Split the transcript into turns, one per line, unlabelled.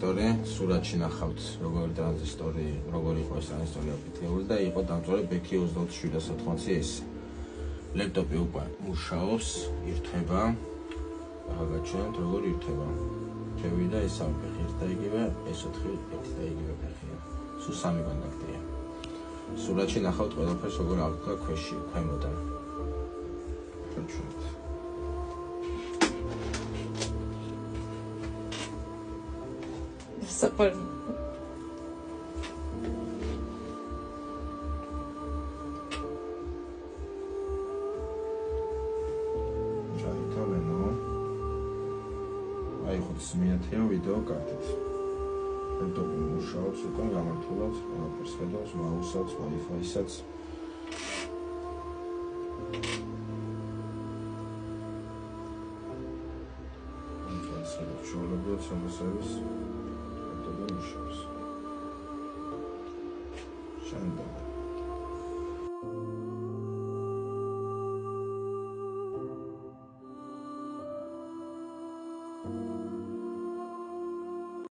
ტრანზისტორი, სურათში ნახავთ როგორი ტრანზისტორი, როგორი იყო ეს ტრანზისტორი აფეთქებული და იყო დამწვარი BQ27780S. ლეპტოპი უკვე მუშაობს, ირთვება. ახლა გაჩვენებთ როგორ ირთვება. შევიდა ეს სამი ფეხი ერთ და იგივე, ეს 4 ერთ და იგივე ფეხია. სულ 3 კონტაქტია. სურათში ნახავთ ყველაფერს როგორ აღდგა ქვეშში, ქვემოდან. გაჩვენებთ.
Super.
აი ხო სმიათია ვიდეო კარტით. ლეპტოპი მუშაობს უკვე გამართულად, ყველაფერს ხედავს, მაუსაც, Wi-Fi-საც. ჩაოლობიოთ სამოსავის ლეპტოპი მუშაობს. შენდა